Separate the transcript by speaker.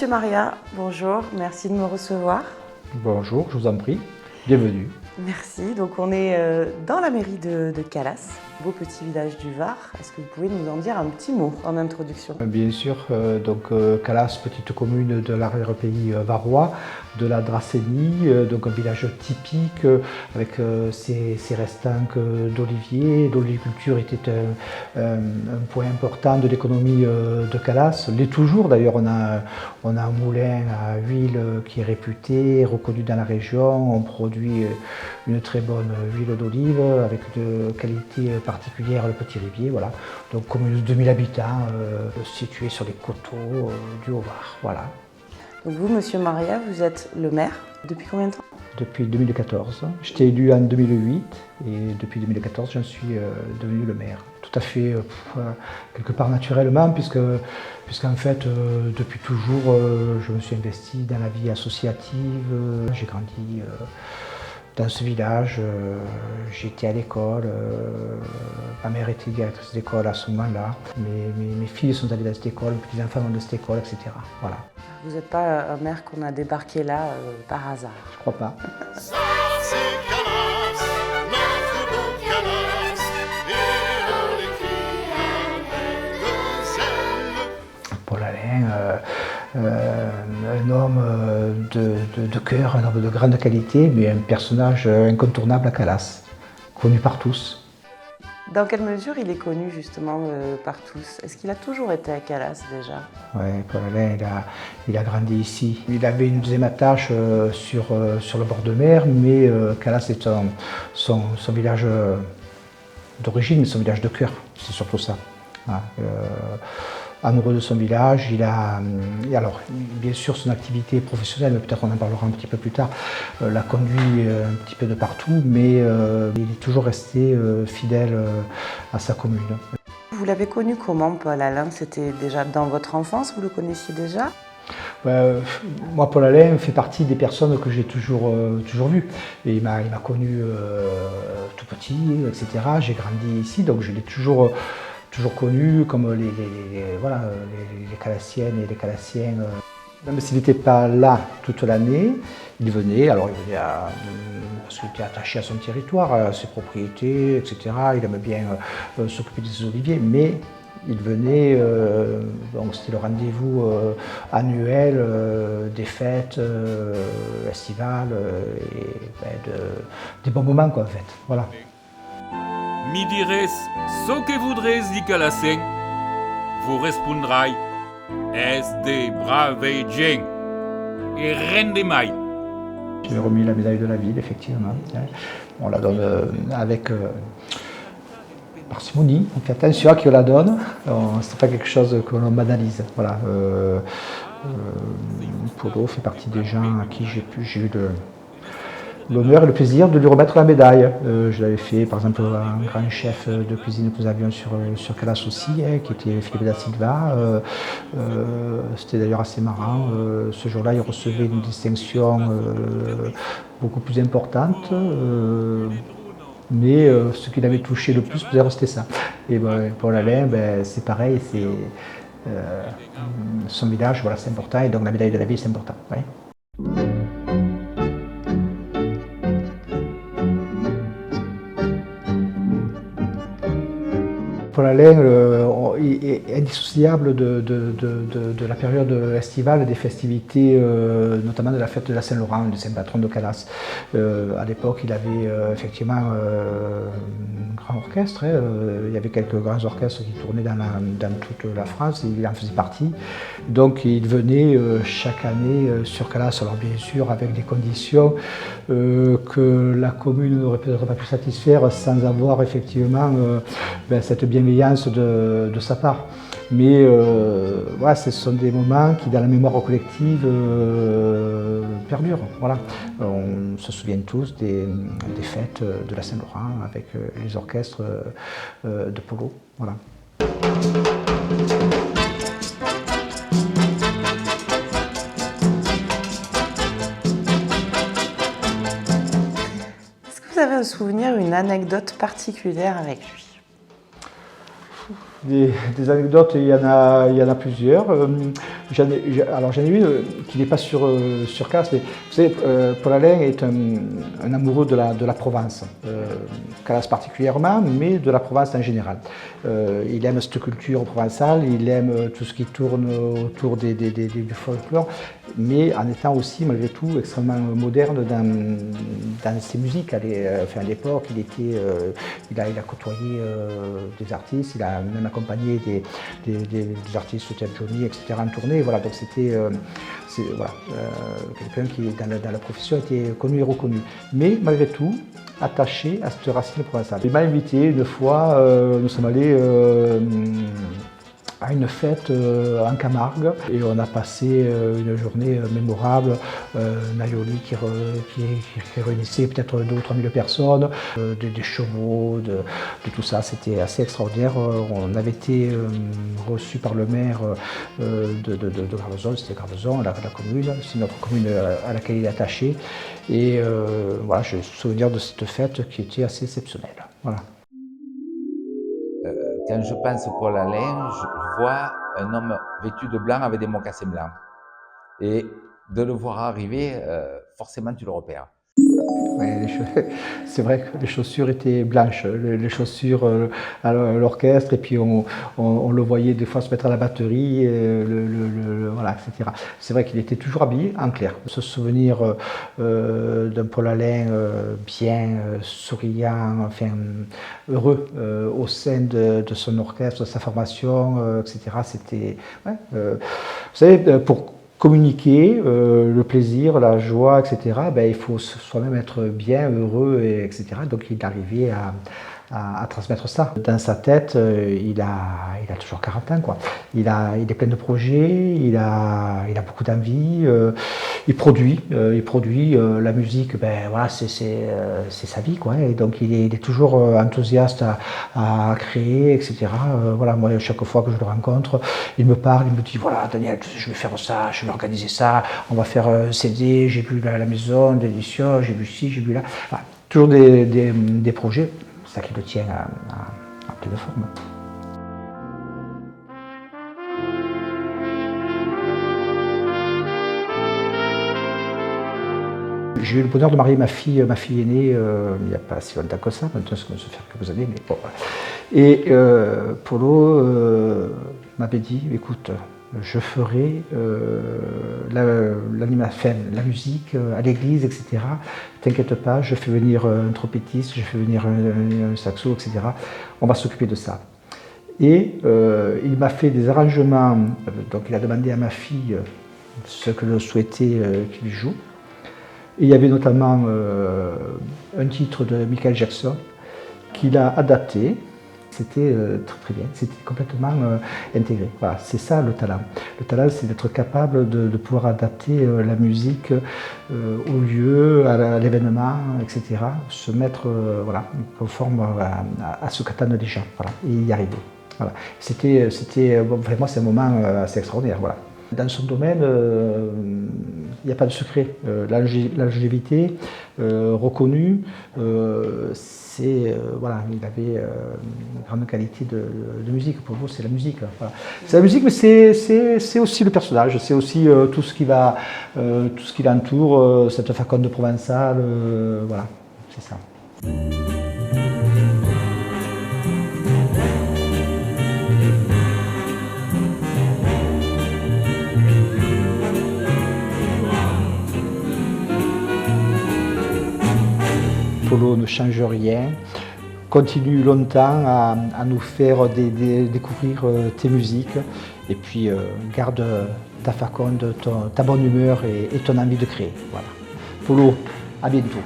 Speaker 1: Monsieur Maria, bonjour, merci de me recevoir.
Speaker 2: Bonjour, je vous en prie, bienvenue.
Speaker 1: Merci, donc on est dans la mairie de Calas, beau petit village du Var. Est-ce que vous pouvez nous en dire un petit mot en introduction?
Speaker 2: Bien sûr, Calas, petite commune de l'arrière-pays varois, de la Dracénie, donc un village typique avec ses restants d'oliviers. L'oliviculture était un point important de l'économie de Calas, l'est toujours d'ailleurs. On a un moulin à huile qui est réputé, reconnu dans la région. On produit une très bonne huile d'olive avec de qualité particulière, le Petit Rivier. Voilà. Donc commune de 2000 habitants située sur les coteaux du Haut-Var. Voilà.
Speaker 1: Donc vous, Monsieur Maria, vous êtes le maire depuis combien de temps?
Speaker 2: Depuis 2014. J'étais élu en 2008 et depuis 2014, j'en suis devenu le maire. Tout à fait, quelque part naturellement, puisqu'en fait, depuis toujours, je me suis investi dans la vie associative. J'ai grandi dans ce village, j'étais à l'école, ma mère était directrice d'école à ce moment-là, mes filles sont allées dans cette école, mes petits-enfants vont dans cette école, etc. Voilà.
Speaker 1: Vous n'êtes pas un maire qu'on a débarqué là par hasard?
Speaker 2: Je crois pas.
Speaker 3: Ça, c'est Calas, notre beau Calas, et on l'écrit avec zèle.
Speaker 2: Paul Alain, un homme de cœur, un homme de grande qualité, mais un personnage incontournable à Calas, connu par tous.
Speaker 1: Dans quelle mesure il est connu justement par tous? Est-ce qu'il a toujours été à Calas déjà?
Speaker 2: Oui, Paul Alain, il a grandi ici. Il avait une deuxième attache sur le bord de mer, mais Calas est son village d'origine, son village de cœur, c'est surtout ça. Voilà. Amoureux de son village, et alors bien sûr son activité professionnelle, peut-être on en parlera un petit peu plus tard, l'a conduit un petit peu de partout, mais il est toujours resté fidèle à sa commune.
Speaker 1: Vous l'avez connu comment, Paul Alain? C'était déjà dans votre enfance, vous le connaissiez déjà?
Speaker 2: Moi, Paul Alain fait partie des personnes que j'ai toujours vues. Et il m'a connu tout petit, etc. J'ai grandi ici, donc je l'ai toujours connu comme les Calassiennes et les Calassiens. Même s'il n'était pas là toute l'année, il venait, parce qu'il était attaché à son territoire, à ses propriétés, etc. Il aimait bien s'occuper des oliviers, mais il venait, donc c'était le rendez-vous annuel des fêtes estivales et des bons moments, quoi, en fait. Voilà.
Speaker 4: Mi dirais ce que voudrais di Calasen, vous répondrai es de brave gens et rien de mai.
Speaker 2: J'ai remis la médaille de la ville, effectivement. On la donne avec parcimonie. On fait attention à qui on la donne. Ce n'est pas quelque chose que l'on banalise. Voilà. Polo fait partie des gens à qui j'ai eu l'honneur et le plaisir de lui remettre la médaille. Je l'avais fait, par exemple, un grand chef de cuisine que nous avions sur Calas aussi, qui était Philippe da Silva. C'était d'ailleurs assez marrant. Ce jour-là, il recevait une distinction beaucoup plus importante. Mais ce qui l'avait touché le plus, peut-être, c'était ça. Et Paul Alain, c'est pareil, son village, voilà, c'est important, et donc la médaille de la ville, c'est important. Ouais. Paul Alain est indissociable de la période estivale, des festivités, notamment de la fête de la Saint-Laurent, du Saint-Patron de Calas. À l'époque, il avait effectivement un grand orchestre. Il y avait quelques grands orchestres qui tournaient dans toute la France, il en faisait partie. Donc il venait chaque année sur Calas, alors bien sûr avec des conditions que la commune n'aurait peut-être pas pu satisfaire sans avoir effectivement cette bienveillance de sa part. Mais voilà, ce sont des moments qui, dans la mémoire collective, perdurent. Voilà. On se souvient tous des fêtes de la Saint-Laurent avec les orchestres de Polo. Voilà.
Speaker 1: Est-ce que vous avez un souvenir, une anecdote particulière avec lui?
Speaker 2: Des anecdotes, il y en a plusieurs. J'en ai une qui n'est pas sur Calas, mais vous savez, Paul Alain est un amoureux de la Provence, Calas particulièrement, mais de la Provence en général. Il aime cette culture provençale, il aime tout ce qui tourne autour du folklore, mais en étant aussi, malgré tout, extrêmement moderne dans ses musiques. À l'époque, il a côtoyé des artistes, il a même accompagné des artistes type Johnny, etc. en tournée. Voilà, donc c'était quelqu'un qui, dans la profession, était connu et reconnu. Mais malgré tout, attaché à cette racine provençale. Il m'a invité une fois, nous sommes allés à une fête en Camargue et on a passé une journée mémorable, Naioli qui réunissait peut-être 2 ou 3 000 personnes, des chevaux, de tout ça, c'était assez extraordinaire. On avait été reçus par le maire de Graveson, c'était Graveson, la commune, c'est notre commune à laquelle il est attaché et voilà, j'ai le souvenir de cette fête qui était assez exceptionnelle. Voilà.
Speaker 5: Quand je pense Paul Alain, je vois un homme vêtu de blanc avec des mocassins blancs. Et de le voir arriver, forcément tu le repères.
Speaker 2: Ouais, c'est vrai que les chaussures étaient blanches, les chaussures à l'orchestre, et puis on le voyait des fois se mettre à la batterie, voilà, etc. C'est vrai qu'il était toujours habillé en clair. Ce souvenir d'un Paul Alain bien souriant, enfin heureux au sein de son orchestre, de sa formation, etc. C'était, ouais, vous savez, pour communiquer le plaisir, la joie, etc., ben, il faut soi-même être bien heureux, etc. Donc il arrivait à transmettre ça. Dans sa tête, il a toujours 40 ans, quoi. Il est plein de projets, il a beaucoup d'envie, il produit la musique, ben voilà, c'est sa vie, quoi. Et donc il est toujours enthousiaste à créer, etc. Voilà, moi chaque fois que je le rencontre, il me parle, il me dit voilà Daniel, je vais faire ça, je vais organiser ça, on va faire un CD, j'ai vu la maison d'édition, j'ai vu ci, j'ai vu là. Voilà, toujours des projets. C'est ça qui le tient à pleine forme. J'ai eu le bonheur de marier ma fille aînée il n'y a pas si longtemps que ça, maintenant ça commence à faire quelques années, mais bon. Et Polo m'avait dit, écoute, je ferai la musique à l'église, etc. T'inquiète pas, je fais venir un trompettiste, je fais venir un saxo, etc. On va s'occuper de ça. Et il m'a fait des arrangements, donc il a demandé à ma fille ce que je souhaitais qu'il joue. Et il y avait notamment un titre de Michael Jackson qu'il a adapté. C'était très très bien, c'était complètement intégré. Voilà, c'est ça le talent. Le talent, c'est d'être capable de pouvoir adapter la musique au lieu, à l'événement, etc. Se mettre voilà, conforme à ce qu'attendent les gens. Voilà, et y arriver. Voilà. C'était vraiment c'est un moment assez extraordinaire. Voilà. Dans son domaine, il n'y a pas de secret. La longévité reconnue, voilà, il avait une grande qualité de musique. Pour vous, c'est la musique. Voilà. C'est la musique, mais c'est aussi le personnage, c'est aussi tout ce qui l'entoure, cette faconde provençale. Voilà, c'est ça. Polo ne change rien, continue longtemps à nous faire découvrir tes musiques et puis garde ta faconde, ta bonne humeur et ton envie de créer. Voilà. Polo, à bientôt.